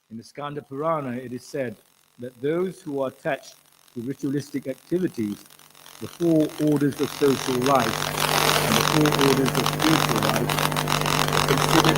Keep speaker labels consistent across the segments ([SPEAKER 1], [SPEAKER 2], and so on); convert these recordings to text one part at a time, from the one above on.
[SPEAKER 1] In the Skanda Purana, it is said that those who are attached to ritualistic activities, the four orders of social life and the four orders of spiritual life, are considered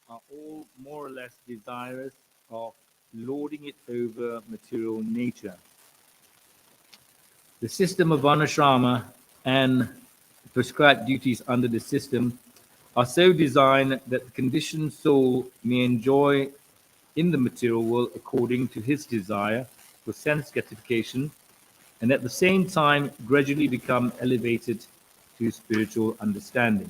[SPEAKER 1] are all more or less desirous of lording it over material nature. The system of varnashrama and prescribed duties under the system are so designed that the conditioned soul may enjoy in the material world according to his desire for sense gratification, and at the same time gradually become elevated to spiritual understanding.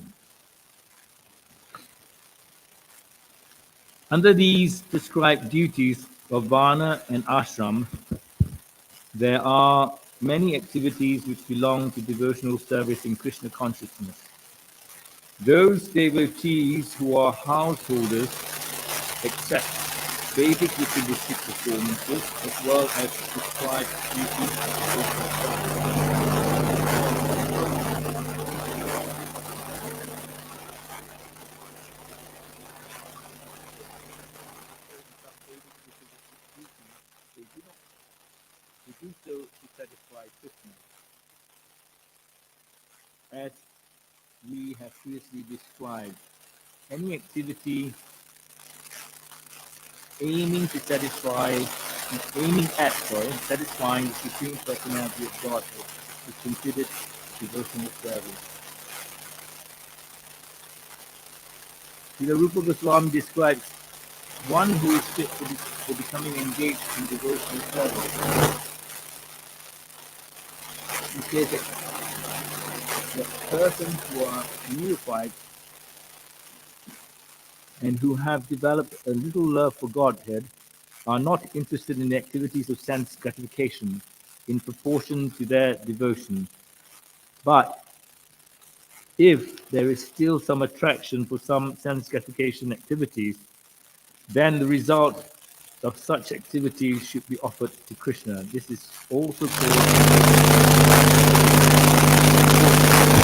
[SPEAKER 1] Under these prescribed duties of Varna and Ashram, there are many activities which belong to devotional service in Krishna consciousness. Those devotees who are householders accept basic ritualistic performances as well as prescribed duties of devotional service. They do so to satisfy Krishna. As we have previously described, any activity aiming at satisfying the Supreme Personality of Godhead is considered devotional service. Srila Rupa Goswami describes one who is fit for becoming engaged in devotional service. He says that persons who are neophytes and who have developed a little love for Godhead are not interested in the activities of sense gratification in proportion to their devotion. But if there is still some attraction for some sense gratification activities, then the result of such activities should be offered to Krishna. This is also called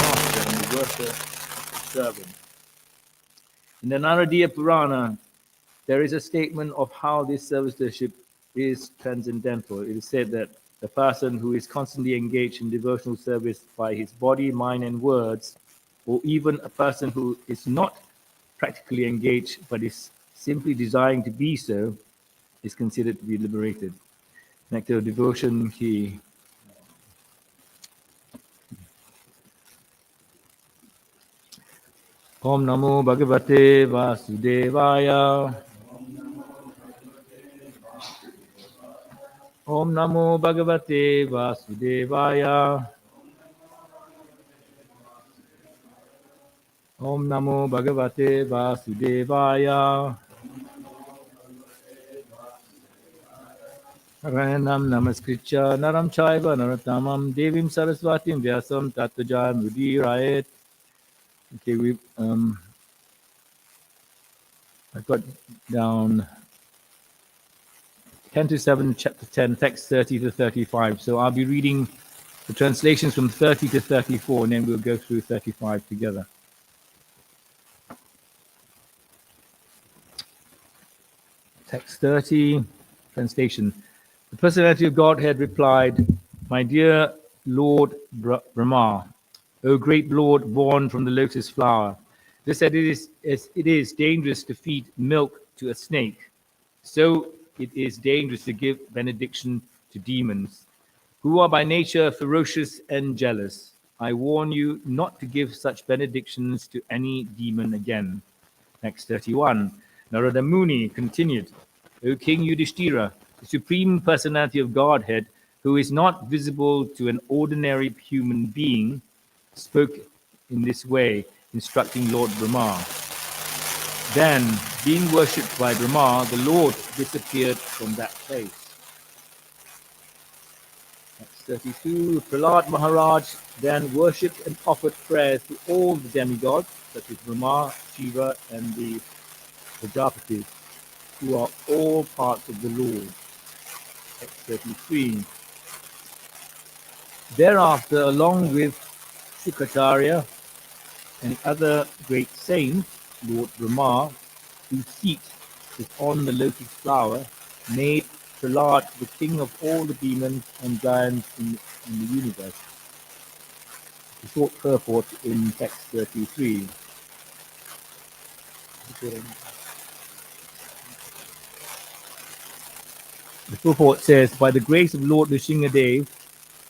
[SPEAKER 1] master and the worker of the servant. In the Naradiya Purana, there is a statement of how this service worship is transcendental. It is said that the person who is constantly engaged in devotional service by his body, mind, and words, or even a person who is not practically engaged but is simply desiring to be so, is considered to be liberated. Nectar of devotion key. Om Namo Bhagavate Vasudevaya. Om Namo Bhagavate Vasudevaya. Om Namo Bhagavate Vasudevaya. Naranam Namaskritya Naram Chaiva Narottamam Devim Saraswatim Vyasam Tattvaja Mudirayet. Okay, I got down 10 to 7, chapter 10, text 30 to 35. So I'll be reading the translations from 30 to 34, and then we'll go through 35 together. Text 30, translation. The Personality of Godhead replied, "My dear Lord Rama, O great Lord born from the lotus flower, just as it is dangerous to feed milk to a snake, so it is dangerous to give benediction to demons. who are by nature ferocious and jealous. I warn you not to give such benedictions to any demon again. Next 31. Narada Muni continued, O King Yudhishthira, the Supreme Personality of Godhead, who is not visible to an ordinary human being, spoke in this way, instructing Lord Brahma. Then, being worshipped by Brahma, the Lord disappeared from that place. Next 32. Prahlad Maharaj then worshipped and offered prayers to all the demigods, such as Brahma, Shiva, and the Prajapatis, who are all parts of the Lord. Text 33. Thereafter, along with Shukracharya and other great saints, Lord Rama, whose seat is on the lotus flower, made Prahlad the king of all the demons and giants in the universe. The short purport in text 33. The purport says, by the grace of Lord Nrsimhadev,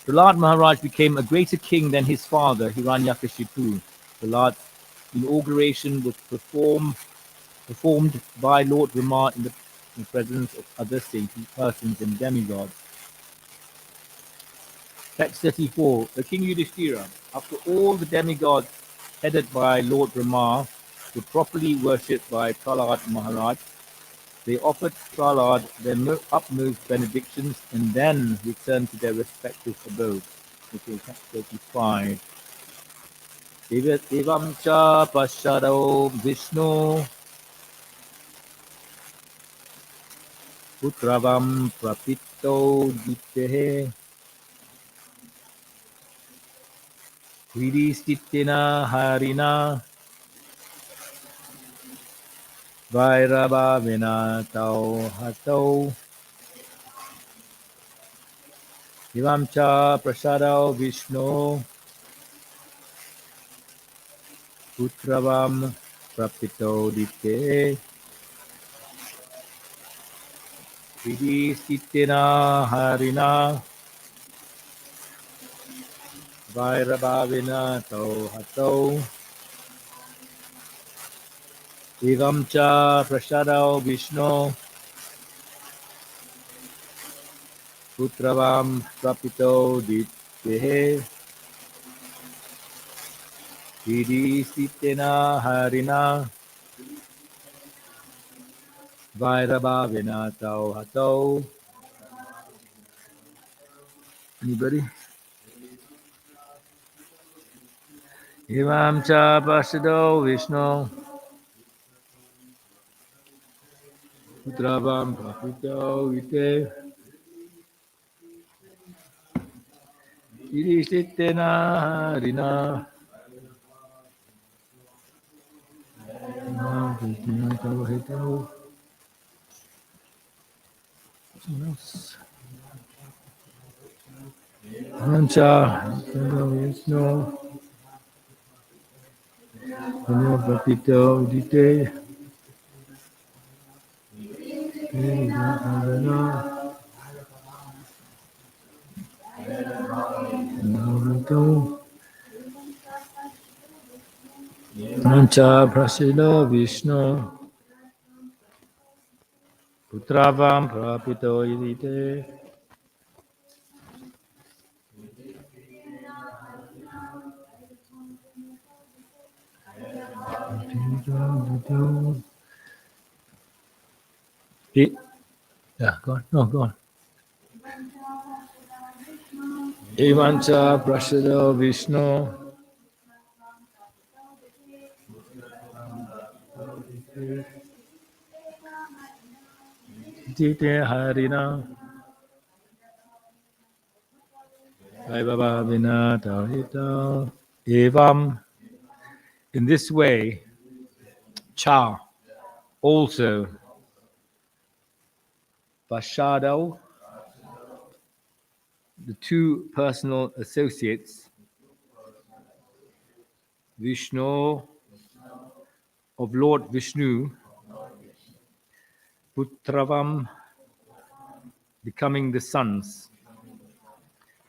[SPEAKER 1] Prahlad Maharaj became a greater king than his father, Hiranyakashipu. Prahlad's inauguration was performed by Lord Rama in the presence of other saintly persons and demigods. Text 34. The King Yudhishthira, after all the demigods headed by Lord Rama were properly worshipped by Prahlad Maharaj, they offered Prahlad their utmost benedictions and then returned to their respective abodes. Okay, text 35. Evam cha pashado Vishnu putravam prapito ditehe Vidistitena harina vairava vinatau hatau Evam cha prasado Vishnu putravam prapito ditehe Vidistitena harina vairava vinatau hatau Evam cha prasado Vishnu putravam prapito ditehe Vidistitena harina vairava vinatau hatau. Anybody? Evam cha pasado Vishnu putravam prapito ite Vidistitena harina Someone else. Mancha Vishnu Prapito Dite Mancha Prasida Vishnu Putravam Prapito Dite Yeah, go on. No, go on. Evancha Prasida Vishnu Dite Harina Vaibhava Vinata Hita Evam. In this way, Cha also Vashado, the two personal associates, Vishnu of Lord Vishnu, Putravam, becoming the sons,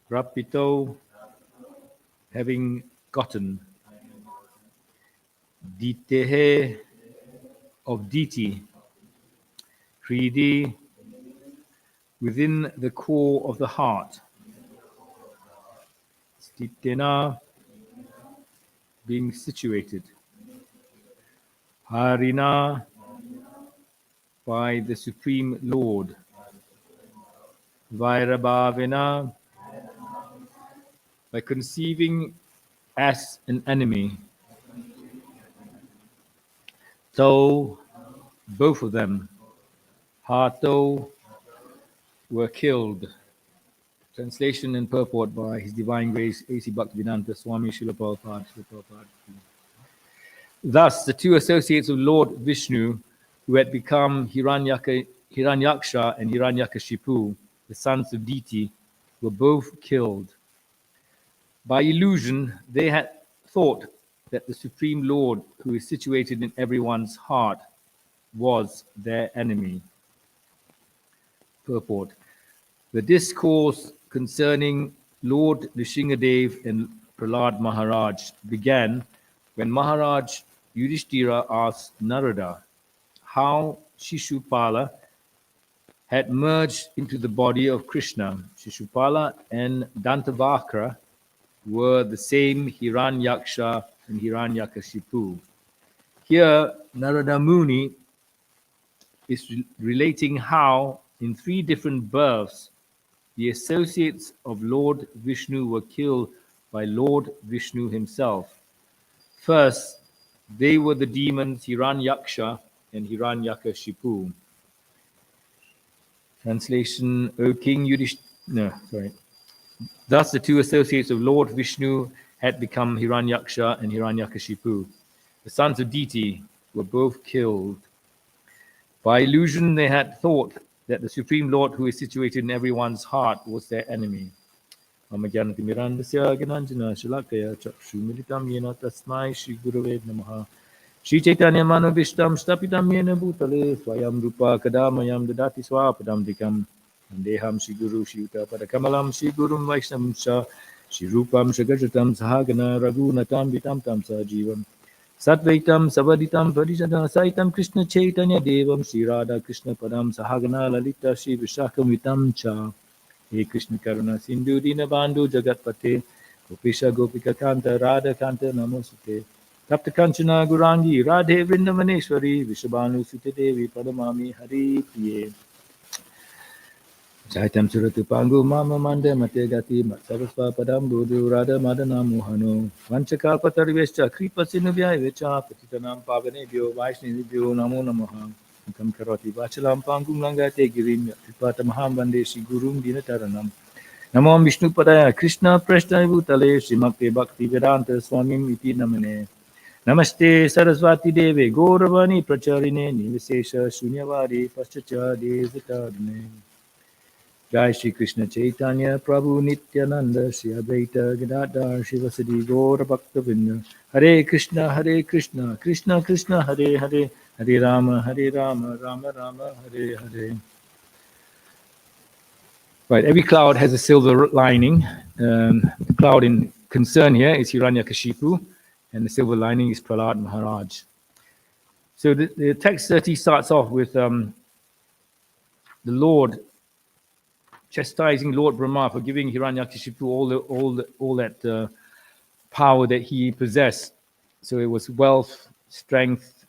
[SPEAKER 1] Rapito, having gotten. Ditehe, of Diti. Hridi, within the core of the heart. Stitena, being situated. Harina, by the Supreme Lord. Vairabhavena, by conceiving as an enemy. So, both of them, Hato, were killed. Translation and purport by His Divine Grace A.C. Bhaktivedanta Swami Srila Prabhupada. Thus, the two associates of Lord Vishnu, who had become Hiranyaksha and Hiranyakashipu, the sons of Diti, were both killed. By illusion, they had thought that the Supreme Lord, who is situated in everyone's heart, was their enemy. Purport. The discourse concerning Lord Nrsingadev and Prahlad Maharaj began when Maharaj Yudhishthira asked Narada how Shishupala had merged into the body of Krishna. Shishupala and Dantavakra were the same Hiranyaksha and Hiranyakashipu. Here, Narada Muni is relating how, in 3 different births, the associates of Lord Vishnu were killed by Lord Vishnu himself. First, they were the demons Hiranyaksha and Hiranyakashipu. Translation, O King Yudhishthira. Thus the two associates of Lord Vishnu had become Hiranyaksha and Hiranyakashipu. The sons of Diti were both killed. By illusion, they had thought that the Supreme Lord, who is situated in everyone's heart, was their enemy. Shri Chaitanya Manavishtam Stapitam Yena Bhutale Swayam Rupa Kadamayam Dadati Swapadam Dikam Deham Shri Guru Shri Uta Padakamalam Shri Gurum Vaishnam Sha Shri Rupam Shagajatam Sahagana Raghunatam Vitam Tam Sajivam Satvaitam Savaditam Varijana Saitam Krishna Chaitanya Devam Shri Radha Krishna Padam Sahagana Lalita Shri Vishakam Vitam Cha He Krishna Karuna Sindhu Dinabandhu Jagatpate Gopisha Gopika Kanta Radha Kanta Namosute Tapta Kanchana Gurangi Radhe Vrindavaneshwari Vishabhanu Sute Devi Padamami Hari Priye Chaitam Suratu Pangu Mama Manda Mate Gati Matsarasva Padam Budu Radha Madana Mohano Vanchakalpa Tarivescha Kripa Sinubhyai Vecha Patitanam Pavanebhyo Vaishnavibhyo Namo Namaha Kam Karoti Vachalam Pangum Langate Girim Tripata Maham Vande Shri Gurum Dinataranam Namo Vishnu Padaya Krishna Prashna Bhutale Srimakte Bhakti Vedanta Swamim Iti Namane Namaste Saraswati Deve Gauravani Pracharine Nivesesha Shunyavadi Paschacha Desatarine Jai Shri Krishna Chaitanya Prabhu Nityananda Shri Advaita Gadadhar Shivasadi Gaura Bhaktavinda Hare Krishna Krishna Krishna Hare Hare Hare Rama Rama Rama Hare Hare. Right, every cloud has a silver lining. The cloud in concern here is Hiranyakashipu, and the silver lining is Prahlad Maharaj. So the text 30 starts off with the Lord chastising Lord Brahma for giving Hiranyakashipu all that power that he possessed. So it was wealth, strength,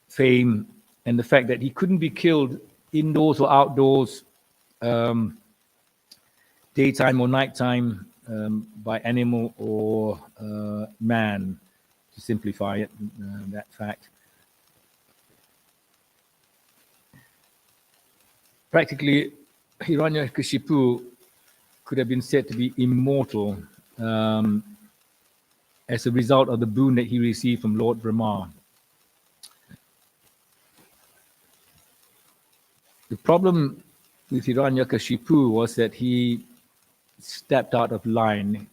[SPEAKER 1] fame, and the fact that he couldn't be killed indoors or outdoors, daytime or nighttime, by animal or man, to simplify it, that fact. Practically, Hiranyakashipu could have been said to be immortal as a result of the boon that he received from Lord Brahma. The problem with Hiranyakashipu was that he stepped out of line.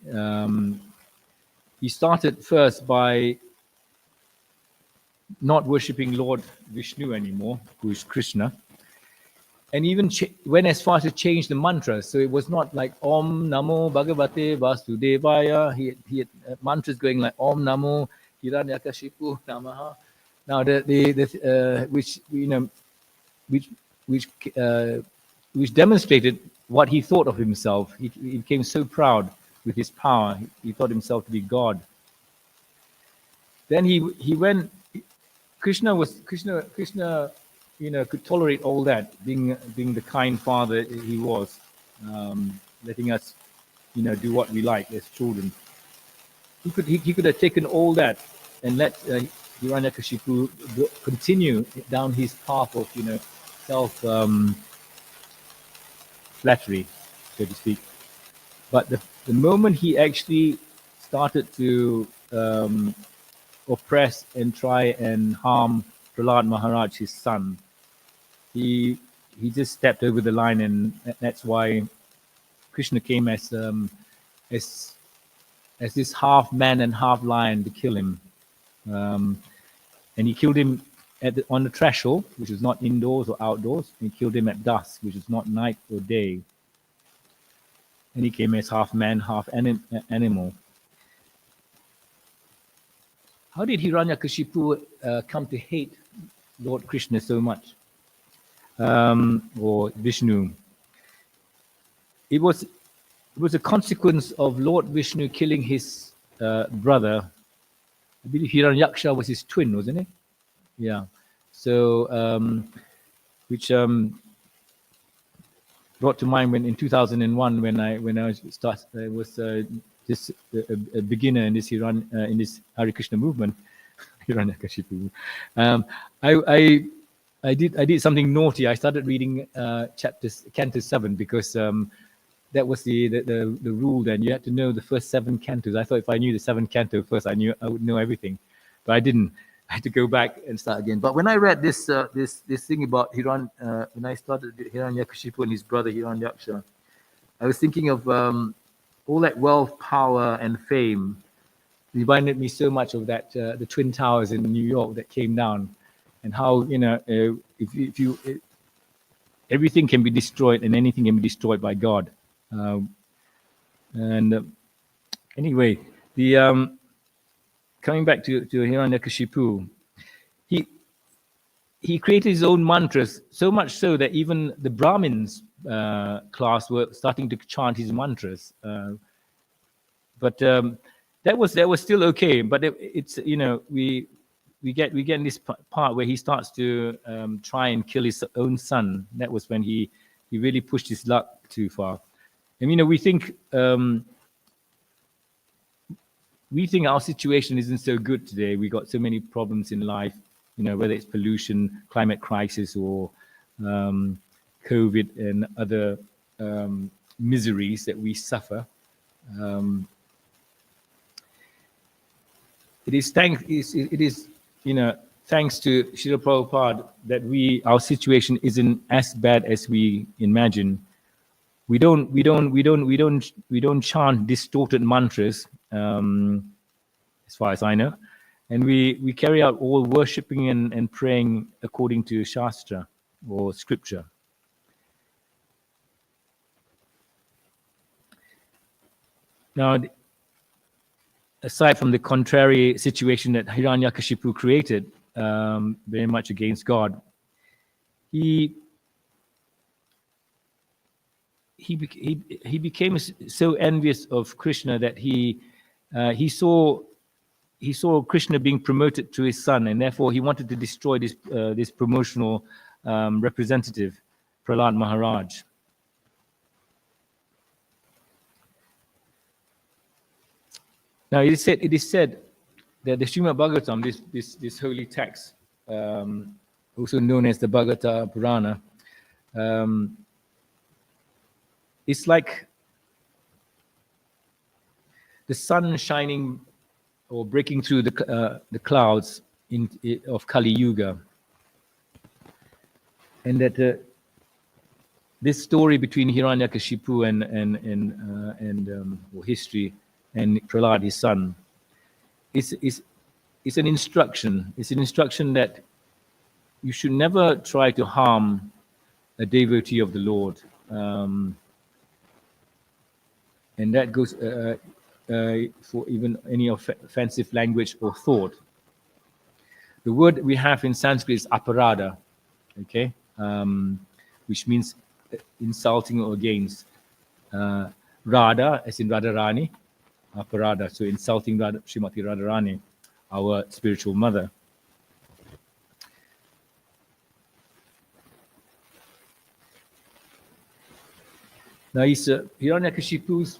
[SPEAKER 1] He started first by not worshipping Lord Vishnu anymore, who is Krishna. and even went as far as to change the mantra. So it was not like Om Namo Bhagavate Vasudevaya. He had mantras going like Om Namo Hiranyakashipu Namaha. Now which which demonstrated what he thought of himself. He became so proud with his power. He thought himself to be God. Then he went. Krishna, could tolerate all that, being the kind father he was, letting us, do what we like as children. He could have taken all that and let Hiranyakashipu continue down his path of, self flattery, so to speak. But the moment he actually started to oppress and try and harm Prahlad Maharaj, his son, he just stepped over the line, and that's why Krishna came as this half man and half lion to kill him, and he killed him on the threshold, which is not indoors or outdoors. He killed him at dusk, which is not night or day, and he came as half man, half animal. How did Hiranyakashipu come to hate Lord Krishna so much, or Vishnu? It was a consequence of Lord Vishnu killing his brother. I believe Hiranyaksha was his twin, wasn't it? Yeah. So, which brought to mind when in 2001 when I was just a beginner in this in this Hare Krishna movement, Hiranyakashipu. I did something naughty. I started reading Canto 7 because that was the rule. Then you had to know the first 7 cantos. I thought if I knew the 7th canto first, I would know everything, but I didn't. I had to go back and start again. But when I read this thing about when I started Hiranyakashipu and his brother Hiranyaksha, I was thinking of all that wealth, power, and fame. It reminded me so much of that the Twin Towers in New York that came down, and how if everything can be destroyed and anything can be destroyed by God. Anyway, the coming back to Hiranyakashipu, he created his own mantras, so much so that even the Brahmins class were starting to chant his mantras. But that was still okay. But it's we get in this part where he starts to try and kill his own son. That was when he really pushed his luck too far. And we think our situation isn't so good today. We got so many problems in life, whether it's pollution, climate crisis, or COVID and other miseries that we suffer. It is thanks to Srila Prabhupada that our situation isn't as bad as we imagine. We don't chant distorted mantras, as far as I know, and we carry out all worshipping and praying according to Shastra or Scripture. Now, aside from the contrary situation that Hiranyakashipu created, very much against God, he became so envious of Krishna that he saw Krishna being promoted to his son, and therefore he wanted to destroy this promotional representative, Prahlad Maharaj. Now it is said that the Srimad Bhagavatam, this holy text, also known as the Bhagavata Purana, it's like the sun shining or breaking through the clouds of Kali Yuga, and that this story between Hiranyakashipu and history and Prahlad, his son, is an instruction. It's an instruction that you should never try to harm a devotee of the Lord. And that goes for even any offensive language or thought. The word we have in Sanskrit is aparada, okay, which means insulting or against. Radha, as in Radharani, aparada, so insulting Srimati Radharani, our spiritual mother. Now, Hiranyakashipu's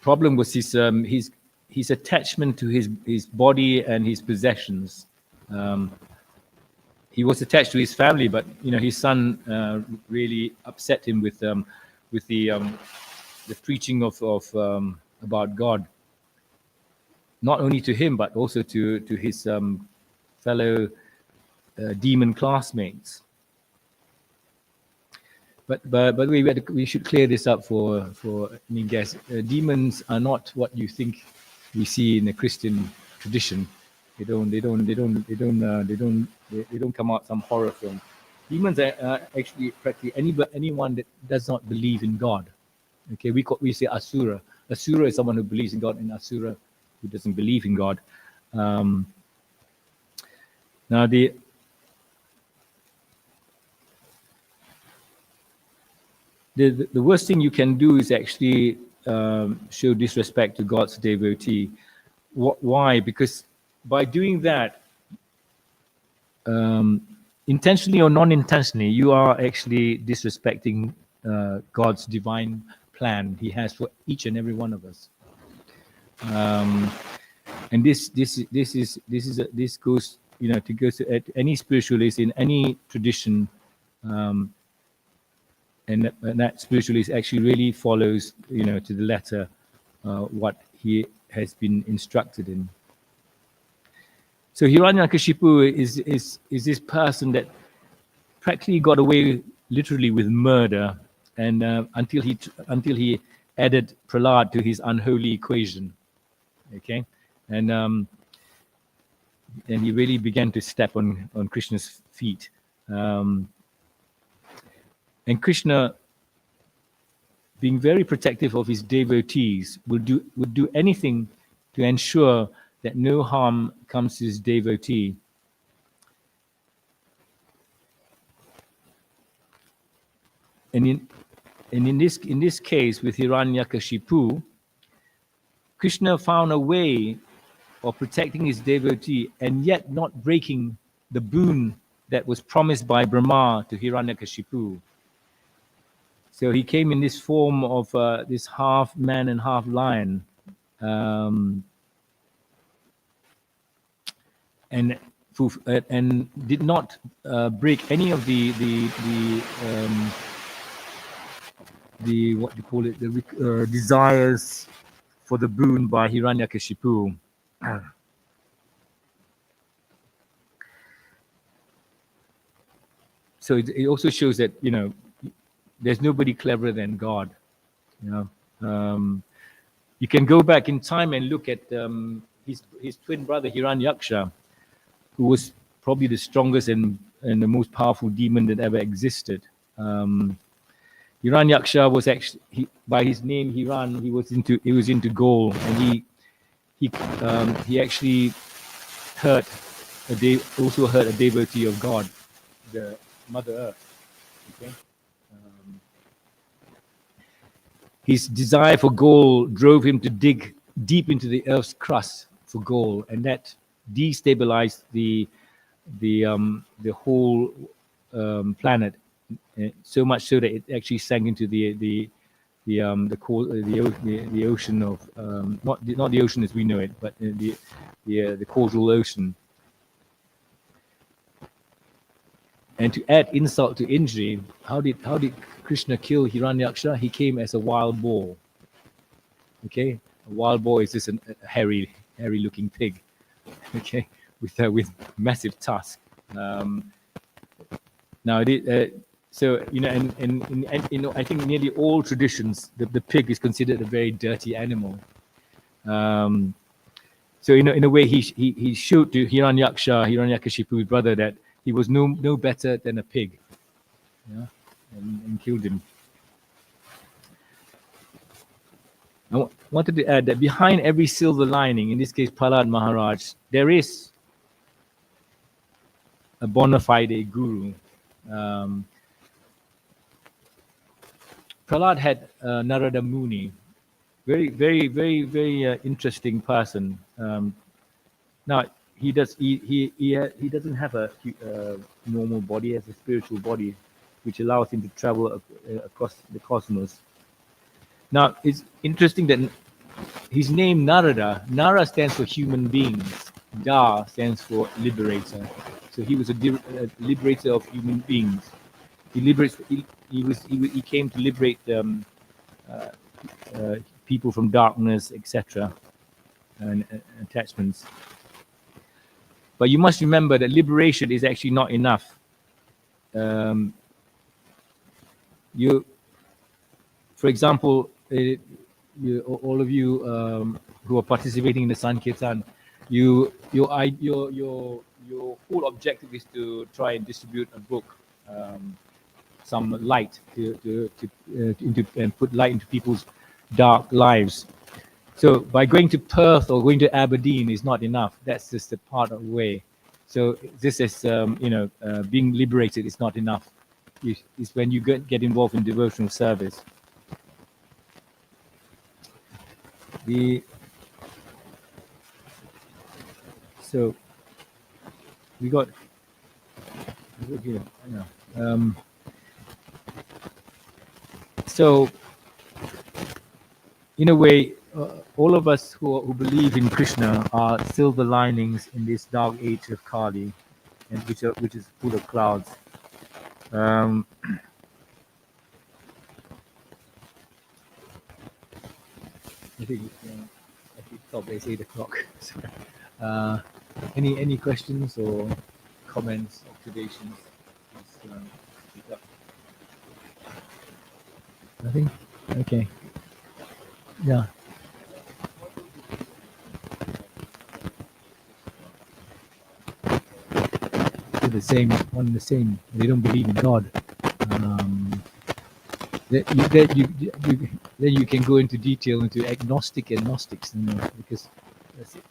[SPEAKER 1] problem was his attachment to his body and his possessions. He was attached to his family, but his son really upset him with the preaching of about God. Not only to him, but also to his fellow demon classmates. But by the way, we should clear this up for any guests. Demons are not what you think we see in the Christian tradition. They don't come out some horror film. Demons are actually practically anyone that does not believe in God. Okay, we say asura. Asura is someone who believes in God, and asura who doesn't believe in God. Now the worst thing you can do is actually show disrespect to God's devotee. Why? Because by doing that, intentionally or non-intentionally, you are actually disrespecting God's divine plan He has for each and every one of us. And this goes to any spiritualist in any tradition. And that spiritualist actually really follows, to the letter, what he has been instructed in. So Hiranyakashipu is this person that practically got away literally with murder, and until he added Prahlad to his unholy equation, okay, and he really began to step on Krishna's feet. And Krishna, being very protective of his devotees, would do anything to ensure that no harm comes to his devotee. And in this case with Hiranyakashipu, Krishna found a way of protecting his devotee and yet not breaking the boon that was promised by Brahma to Hiranyakashipu. So he came in this form of this half man and half lion, and did not break any of the what you call it, the desires for the boon by Hiranyakashipu. So it also shows that there's nobody cleverer than God. You can go back in time and look at his twin brother Hiranyaksha, who was probably the strongest and the most powerful demon that ever existed. Hiranyaksha was actually, by his name Hiran, he was into gold, and he actually also hurt a devotee of God, the Mother Earth. Okay. His desire for gold drove him to dig deep into the earth's crust for gold, and that destabilized the whole planet, so much so that it actually sank into the ocean of not the ocean as we know it, but the causal ocean. And to add insult to injury, how did Krishna kill Hiranyaksha? He came as a wild boar. Okay, a wild boar is just a hairy looking pig. Okay, with massive tusks. Now so and I think nearly all traditions, the pig is considered a very dirty animal. So in a way he showed to Hiranyakashipu's brother that he was no better than a pig, and killed him. I wanted to add that behind every silver lining, in this case Prahlad Maharaj, there is a bona fide guru. Prahlad had Narada Muni, very interesting person. Now he doesn't have a normal body, he has a spiritual body, which allows him to travel across the cosmos. Now it's interesting that his name Narada, Nara stands for human beings, Da stands for liberator. So he was a liberator of human beings. He liberates. He came to liberate people from darkness, etc., and attachments. But you must remember that liberation is actually not enough. For example, all of you who are participating in the Sankirtan, your whole objective is to try and distribute a book, some light and put light into people's dark lives. So by going to Perth or going to Aberdeen is not enough. That's just a part of the way. So this is being liberated is not enough. It's when you get involved in devotional service. So we got here. So in a way, all of us who believe in Krishna are silver linings in this dark age of Kali, and which is full of clouds. I think I should stop. It's 8 o'clock. Any questions or comments, observations? Speak up. Nothing. Okay. Yeah. They're the same. One and the same. They don't believe in God. Then you can go into detail into agnostic and gnostics, because that's it.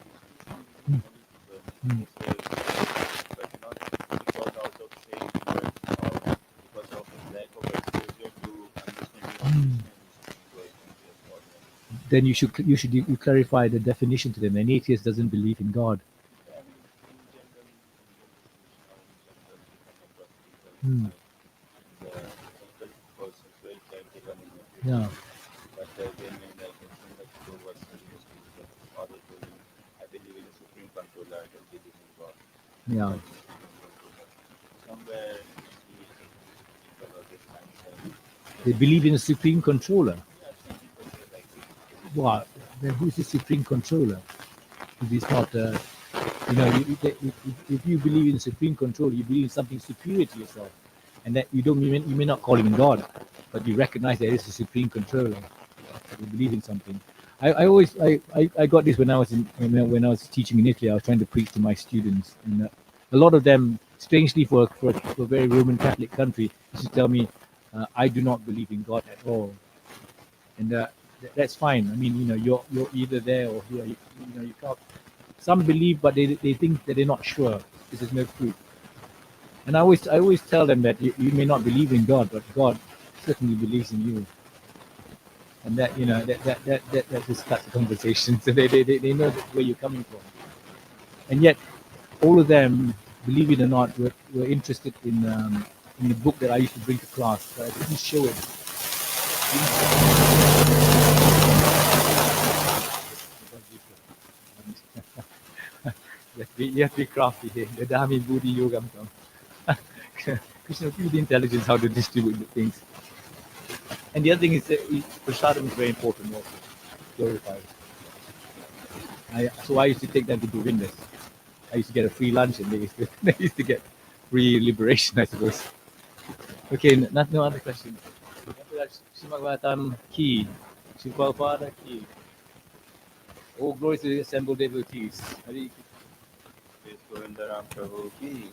[SPEAKER 1] Then you should clarify the definition to them. An atheist doesn't believe in God. Yeah. Yeah. They believe in a supreme controller. Wow. Then who's the supreme controller? If he's not, if you believe in supreme control, you believe in something superior to yourself, and that you may not call him God, but you recognize there is a supreme controller. You believe in something. I got this when I was teaching in Italy. I was trying to preach to my students, and a lot of them, strangely for a very Roman Catholic country, used to tell me, I do not believe in God at all, and that's fine. I mean, you're either there or here. You can't. Some believe, but they think that they're not sure because there's no proof. And I always tell them that you may not believe in God, but God certainly believes in you. And that that just starts the conversation. So they know where you're coming from. And yet, all of them, believe it or not, were interested in the book that I used to bring to class, but I didn't show it. You have to be crafty here. The Dami Buddhi Yogam. Krishna gives the intelligence how to distribute the things. And the other thing is that prasadam is very important also. Glorified. So I used to take them to Govinda's. I used to get a free lunch, and they used to get free liberation, I suppose. Okay, no other questions. Srimad Bhagavatam Ki. Srimad Bhagavatam Ki. All glory to the assembled devotees.
[SPEAKER 2] Govinda Ram Prabhu Ki.